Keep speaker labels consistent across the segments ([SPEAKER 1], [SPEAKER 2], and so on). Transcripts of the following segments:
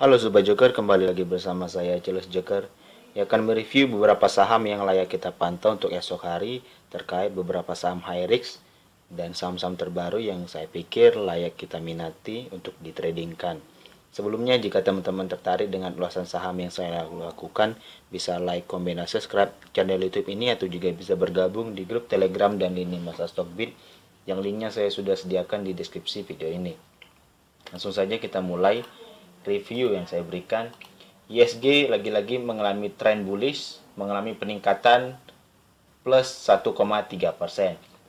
[SPEAKER 1] Halo Sobat Joker, kembali lagi bersama saya Charles Joker yang akan mereview beberapa saham yang layak kita pantau untuk esok hari terkait beberapa saham high risk dan saham-saham terbaru yang saya pikir layak kita minati untuk ditradingkan. Sebelumnya, jika teman-teman tertarik dengan ulasan saham yang saya lakukan, bisa like, comment, dan subscribe channel YouTube ini atau juga bisa bergabung di grup Telegram dan lini masa Stockbit yang linknya saya sudah sediakan di deskripsi video ini. Langsung saja kita mulai review yang saya berikan. ISG lagi-lagi mengalami tren bullish, mengalami peningkatan plus 1,3%.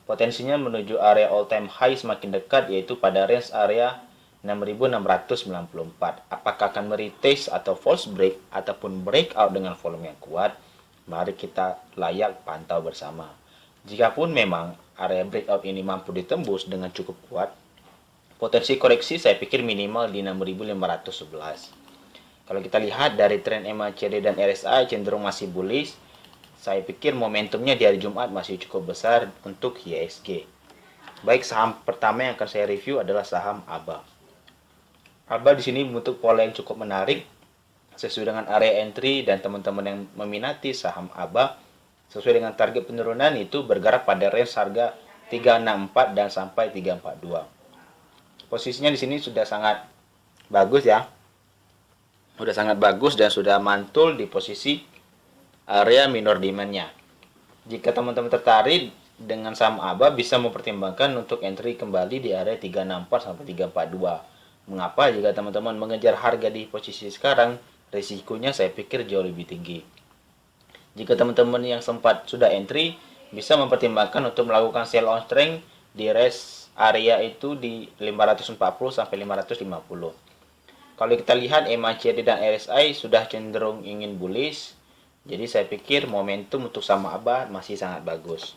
[SPEAKER 1] Potensinya menuju area all time high semakin dekat, yaitu pada range area 6.694. Apakah akan meretest atau false break ataupun breakout dengan volume yang kuat? Mari kita layak pantau bersama. Jikapun memang area breakout ini mampu ditembus dengan cukup kuat, potensi koreksi saya pikir minimal di 6.511. Kalau kita lihat dari tren MACD dan RSI cenderung masih bullish, saya pikir momentumnya di hari Jumat masih cukup besar untuk IHSG. Baik, saham pertama yang akan saya review adalah saham ABA. ABA di sini membentuk pola yang cukup menarik sesuai dengan area entry, dan teman-teman yang meminati saham ABA sesuai dengan target penurunan itu bergerak pada range harga 364 dan sampai 342. Posisinya di sini sudah sangat bagus ya. Sudah sangat bagus dan sudah mantul di posisi area minor demand-nya. Jika teman-teman tertarik dengan saham ABA, bisa mempertimbangkan untuk entry kembali di area 364 sampai 342. Mengapa? Jika teman-teman mengejar harga di posisi sekarang, risikonya saya pikir jauh lebih tinggi. Jika teman-teman yang sempat sudah entry, bisa mempertimbangkan untuk melakukan sell on strength di rest area itu di 540 sampai 550. Kalau kita lihat MACD dan RSI sudah cenderung ingin bullish, jadi saya pikir momentum untuk saham ABA masih sangat bagus.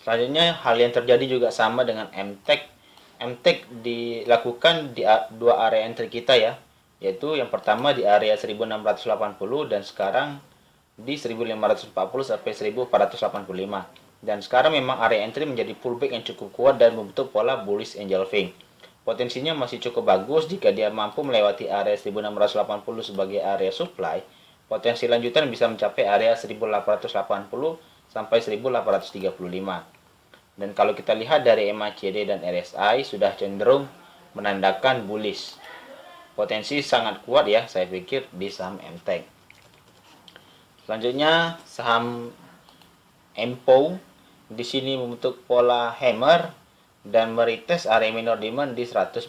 [SPEAKER 1] Selanjutnya hal yang terjadi juga sama dengan MTEK. MTEK dilakukan di dua area entry kita ya, yaitu yang pertama di area 1680 dan sekarang di 1540 sampai 1485. Dan sekarang memang area entry menjadi pullback yang cukup kuat dan membentuk pola bullish engulfing. Potensinya masih cukup bagus jika dia mampu melewati area 1680 sebagai area supply. Potensi lanjutan bisa mencapai area 1880 sampai 1835. Dan kalau kita lihat dari MACD dan RSI sudah cenderung menandakan bullish. Potensi sangat kuat ya, saya pikir di saham MTEK. Selanjutnya saham MPO di sini membentuk pola hammer dan meretest area minor demand di 119.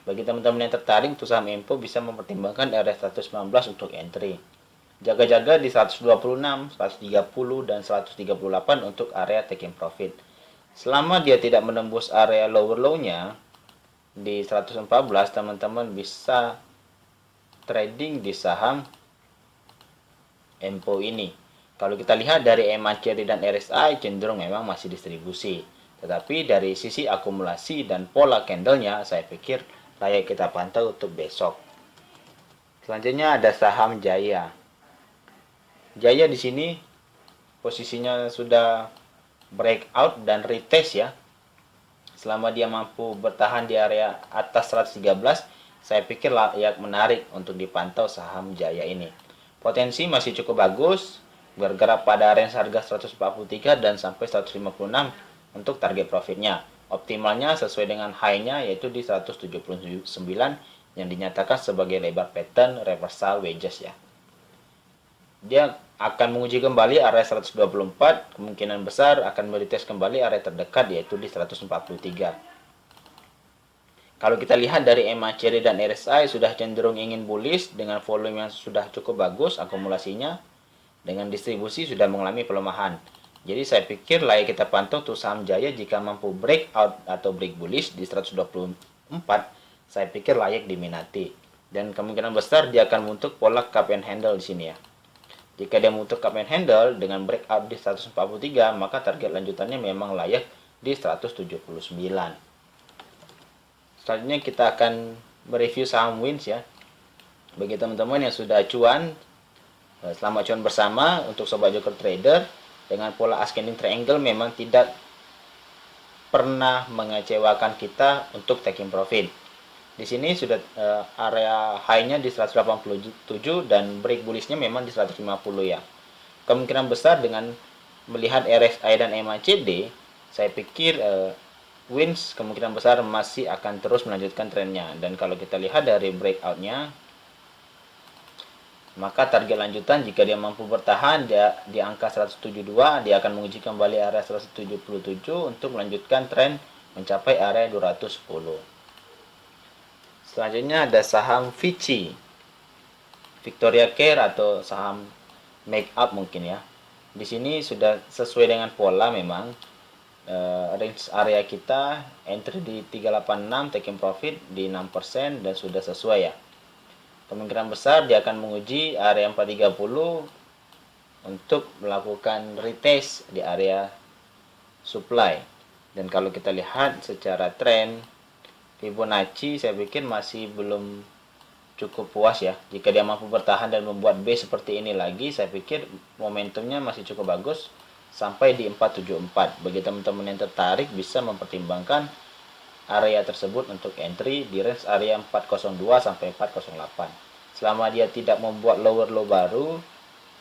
[SPEAKER 1] Bagi teman-teman yang tertarik untuk saham MPO bisa mempertimbangkan area 119 untuk entry. Jaga-jaga di 126, 130 dan 138 untuk area taking profit. Selama dia tidak menembus area lower low-nya di 114, teman-teman bisa trading di saham MPO ini. Kalau kita lihat dari MACD dan RSI cenderung memang masih distribusi. Tetapi dari sisi akumulasi dan pola candlenya saya pikir layak kita pantau untuk besok. Selanjutnya ada saham Jaya. Jaya di sini posisinya sudah breakout dan retest ya. Selama dia mampu bertahan di area atas 113, saya pikir layak menarik untuk dipantau saham Jaya ini. Potensi masih cukup bagus, bergerak pada range harga 143 dan sampai 156 untuk target profitnya. Optimalnya sesuai dengan high-nya yaitu di 179 yang dinyatakan sebagai lebar pattern reversal wedges ya. Dia akan menguji kembali area 124, kemungkinan besar akan meretest kembali area terdekat yaitu di 143. Kalau kita lihat dari MACD dan RSI sudah cenderung ingin bullish dengan volume yang sudah cukup bagus akumulasinya, dengan distribusi sudah mengalami pelemahan. Jadi saya pikir layak kita pantau untuk saham Jaya jika mampu breakout atau break bullish di 124, saya pikir layak diminati. Dan kemungkinan besar dia akan membentuk pola cup and handle di sini ya. Jika dia membentuk cup and handle dengan breakout di 143, maka target lanjutannya memang layak di 179. Selanjutnya kita akan mereview saham Wins ya. Bagi teman-teman yang sudah cuan, selamat cuan bersama. Untuk Sobat Joker Trader, dengan pola ascending triangle memang tidak pernah mengecewakan kita untuk taking profit. Di sini sudah area high-nya di 187 dan break bullish-nya memang di 150 ya. Kemungkinan besar dengan melihat RSI dan MACD, saya pikir Wins kemungkinan besar masih akan terus melanjutkan trennya. Dan kalau kita lihat dari breakout-nya, maka target lanjutan jika dia mampu bertahan di angka 172, dia akan menguji kembali area 177 untuk melanjutkan tren mencapai area 210. Selanjutnya ada saham Vici, Victoria Care atau saham make up mungkin ya. Di sini sudah sesuai dengan pola memang. Range area kita entry di 386, taking profit di 6% dan sudah sesuai ya. Kemungkinan besar dia akan menguji area 430 untuk melakukan retest di area supply. Dan kalau kita lihat secara tren Fibonacci, saya pikir masih belum cukup puas ya. Jika dia mampu bertahan dan membuat base seperti ini lagi, saya pikir momentumnya masih cukup bagus sampai di 474. Bagi teman-teman yang tertarik bisa mempertimbangkan area tersebut untuk entry di range area 402 sampai 408. Selama dia tidak membuat lower low baru,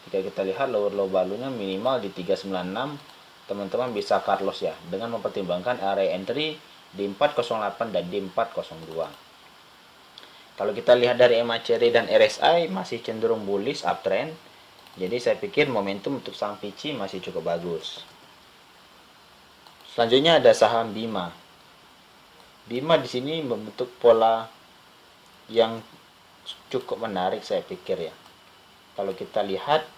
[SPEAKER 1] jika kita lihat lower low barunya minimal di 396, teman-teman bisa cut loss ya dengan mempertimbangkan area entry di 408 dan di 402. Kalau kita lihat dari MACD dan RSI masih cenderung bullish uptrend. Jadi saya pikir momentum untuk saham Vici masih cukup bagus. Selanjutnya ada saham Bima. Bima di sini membentuk pola yang cukup menarik saya pikir ya. Kalau kita lihat,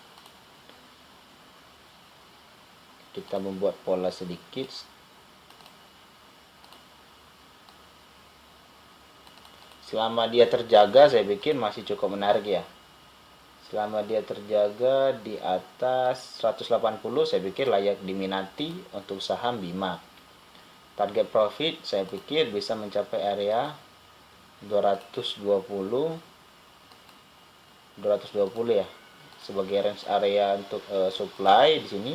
[SPEAKER 1] kita membuat pola sedikit. Selama dia terjaga saya pikir masih cukup menarik ya. Selama dia terjaga di atas 180, saya pikir layak diminati untuk saham Bima. Target profit saya pikir bisa mencapai area 220 ya. Sebagai range area untuk supply di sini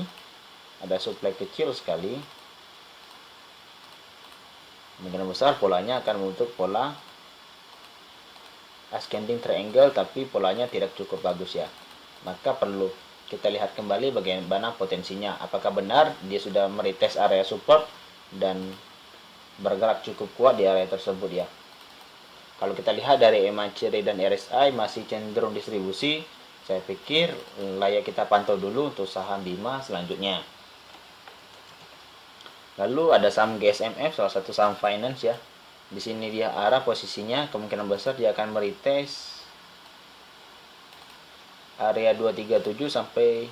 [SPEAKER 1] ada supply kecil sekali. Kemungkinan besar polanya akan membentuk pola ascending triangle, tapi polanya tidak cukup bagus ya. Maka perlu kita lihat kembali bagaimana potensinya. Apakah benar dia sudah meretest area support dan bergerak cukup kuat di area tersebut ya. Kalau kita lihat dari MACD dan RSI masih cenderung distribusi, saya pikir layak kita pantau dulu untuk saham Bima selanjutnya. Lalu ada saham GSMF, salah satu saham finance ya. Di sini dia arah posisinya, kemungkinan besar dia akan meretest area 237 sampai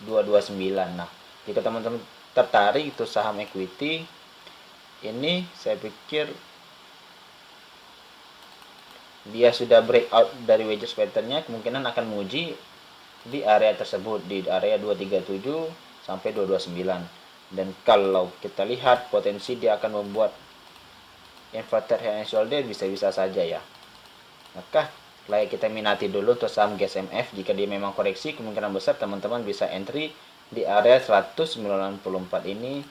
[SPEAKER 1] 229. Nah, jika teman-teman tertarik itu saham equity, ini saya pikir dia sudah breakout dari wedge patternnya, kemungkinan akan menguji di area tersebut, di area 237 sampai 229. Dan kalau kita lihat potensi dia akan membuat inverted head and shoulder bisa-bisa saja ya. Maka layak kita minati dulu untuk saham GSMF. Jika dia memang koreksi, kemungkinan besar teman-teman bisa entry di area 194 ini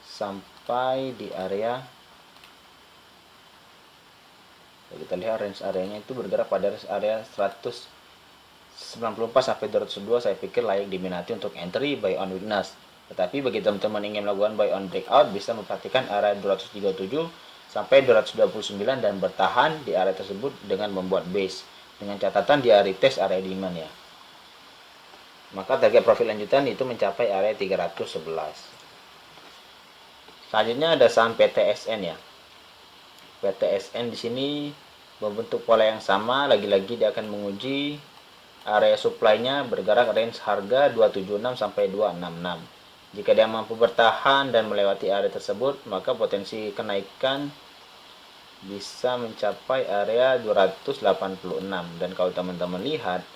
[SPEAKER 1] sampai di area, kita lihat range areanya itu bergerak pada range area 194 sampai 202. Saya pikir layak diminati untuk entry buy on weakness. Tetapi bagi teman-teman ingin melakukan buy on breakout, bisa memperhatikan area 237 sampai 229 dan bertahan di area tersebut dengan membuat base, dengan catatan dia retest area demand ya. Maka target profit lanjutan itu mencapai area 311. Selanjutnya ada saham PTSN ya. PTSN di sini membentuk pola yang sama, lagi-lagi dia akan menguji area supply-nya bergerak range harga 276 sampai 266. Jika dia mampu bertahan dan melewati area tersebut, maka potensi kenaikan bisa mencapai area 286. Dan kalau teman-teman lihat,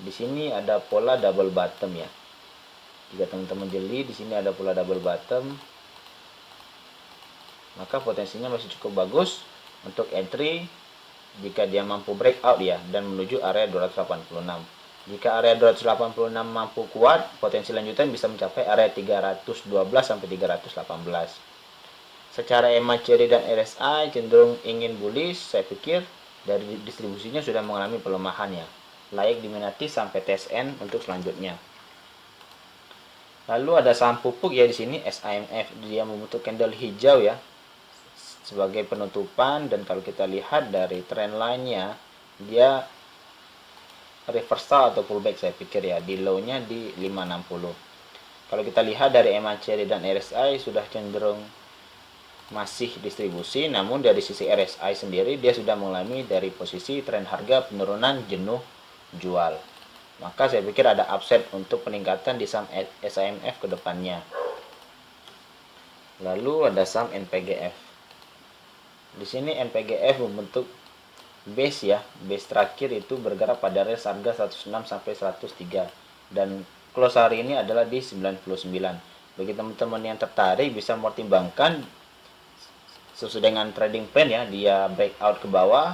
[SPEAKER 1] di sini ada pola double bottom ya. Jika teman-teman jeli, di sini ada pola double bottom, maka potensinya masih cukup bagus untuk entry jika dia mampu breakout ya dan menuju area 286. Jika area 286 mampu kuat, potensi lanjutan bisa mencapai area 312 sampai 318. Secara EMA, CRD dan RSI cenderung ingin bullish, saya pikir dari distribusinya sudah mengalami pelemahan ya. Layak diminati sampai TSN untuk selanjutnya. Lalu ada saham pupuk ya di sini SAMF, dia membentuk candle hijau ya sebagai penutupan, dan kalau kita lihat dari trend line-nya dia reversal atau pullback saya pikir ya, di low-nya di 560. Kalau kita lihat dari MACD dan RSI sudah cenderung masih distribusi, namun dari sisi RSI sendiri dia sudah mengalami dari posisi tren harga penurunan jenuh jual. Maka saya pikir ada upside untuk peningkatan di saham SAMF ke depannya. Lalu ada saham NPGF. Di sini NPGF membentuk base ya, base terakhir itu bergerak pada range harga 106 sampai 103 dan close hari ini adalah di 99. Bagi teman-teman yang tertarik bisa mempertimbangkan sesuai dengan trading plan ya, dia breakout ke bawah,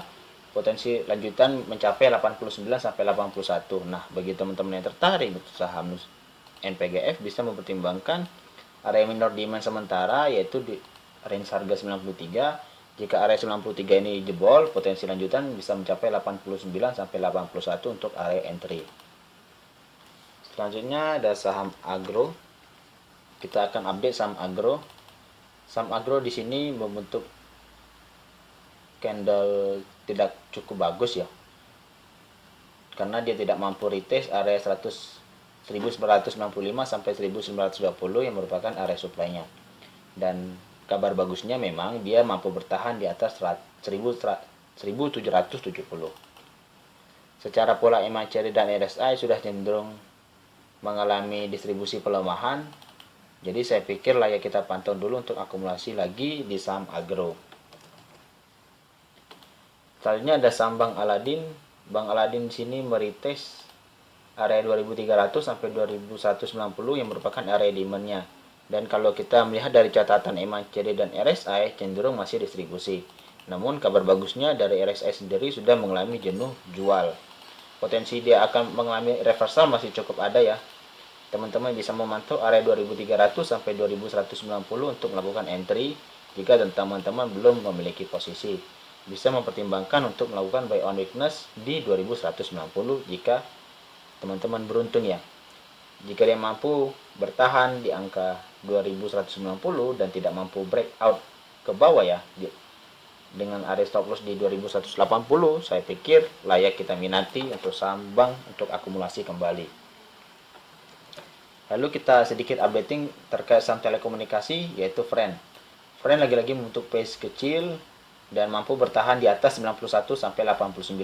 [SPEAKER 1] potensi lanjutan mencapai 89 sampai 81. Nah, bagi teman-teman yang tertarik untuk saham NPGF bisa mempertimbangkan area minor demand sementara yaitu di range harga 93. Jika area 93 ini jebol, potensi lanjutan bisa mencapai 89 sampai 81 untuk area entry. Selanjutnya ada saham agro. Kita akan update saham agro. Saham agro di sini membentuk candle tidak cukup bagus ya, karena dia tidak mampu retest area 1995 sampai 1920 yang merupakan area supply-nya. Dan kabar bagusnya memang dia mampu bertahan di atas 1770. Secara pola MACD dan RSI sudah cenderung mengalami distribusi pelemahan. Jadi saya pikir layak kita pantau dulu untuk akumulasi lagi di saham agro. Selanjutnya ada saham Bank Aladin. Bank Aladin di sini meretest area 2300 sampai 2190 yang merupakan area demand-nya. Dan kalau kita melihat dari catatan MACD dan RSI cenderung masih distribusi. Namun kabar bagusnya dari RSI sendiri sudah mengalami jenuh jual. Potensi dia akan mengalami reversal masih cukup ada ya. Teman-teman bisa memantau area 2300 sampai 2190 untuk melakukan entry jika teman-teman belum memiliki posisi. Bisa mempertimbangkan untuk melakukan buy on weakness di 2190 jika teman-teman beruntung ya. Jika dia mampu bertahan di angka 2190 dan tidak mampu breakout ke bawah ya dengan area stop loss di 2180, saya pikir layak kita minati untuk saham bank untuk akumulasi kembali. Lalu kita sedikit updating terkait saham telekomunikasi yaitu Friend. Friend lagi-lagi membentuk pace kecil dan mampu bertahan di atas 91 sampai 89.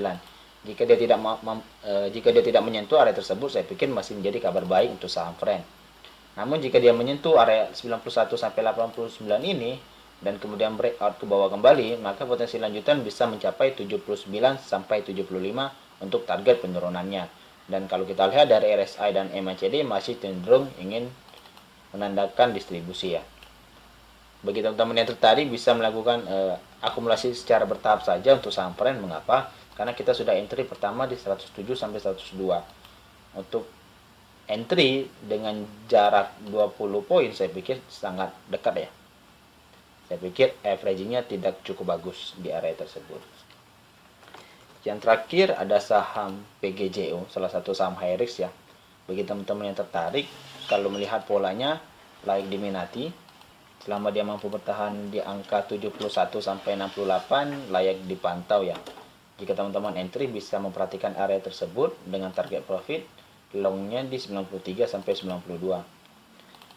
[SPEAKER 1] Jika dia tidak menyentuh area tersebut, saya pikir masih menjadi kabar baik untuk saham Friend. Namun jika dia menyentuh area 91 sampai 89 ini dan kemudian breakout ke bawah kembali, maka potensi lanjutan bisa mencapai 79 sampai 75 untuk target penurunannya. Dan kalau kita lihat dari RSI dan MACD masih cenderung ingin menandakan distribusi ya. Bagi teman-teman yang tertarik bisa melakukan akumulasi secara bertahap saja untuk saham Friend. Mengapa? Karena kita sudah entry pertama di 107 sampai 102. Untuk entry dengan jarak 20 poin saya pikir sangat dekat ya. Saya pikir averagingnya tidak cukup bagus di area tersebut. Yang terakhir ada saham PGJO, salah satu saham high risk ya. Bagi teman-teman yang tertarik, kalau melihat polanya layak diminati. Selama dia mampu bertahan di angka 71 sampai 68 layak dipantau ya. Jika teman-teman entry bisa memperhatikan area tersebut dengan target profit long-nya di 93 sampai 92.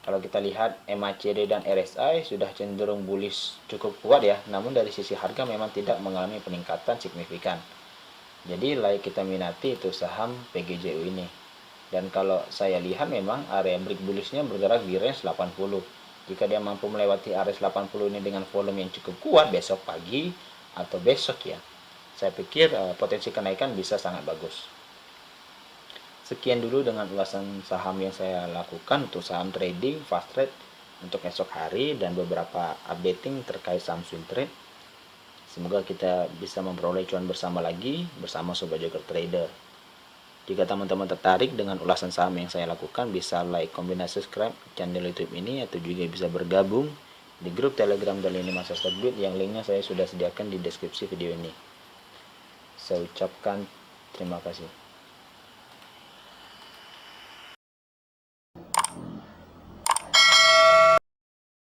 [SPEAKER 1] Kalau kita lihat MACD dan RSI sudah cenderung bullish cukup kuat ya, namun dari sisi harga memang tidak mengalami peningkatan signifikan. Jadi layak kita minati itu saham PGJU ini. Dan kalau saya lihat memang area break bullishnya bergerak di range 80. Jika dia mampu melewati area 80 ini dengan volume yang cukup kuat besok pagi atau besok ya, saya pikir potensi kenaikan bisa sangat bagus. Sekian dulu dengan ulasan saham yang saya lakukan untuk saham trading fast trade untuk esok hari dan beberapa updating terkait saham swing trade. Semoga kita bisa memperoleh cuan bersama lagi bersama Sobat Joker Trader. Jika teman-teman tertarik dengan ulasan saham yang saya lakukan, bisa like, comment, dan subscribe channel YouTube ini atau juga bisa bergabung di grup Telegram dari Lini Masa Stockbit yang linknya saya sudah sediakan di deskripsi video ini. Saya ucapkan terima kasih.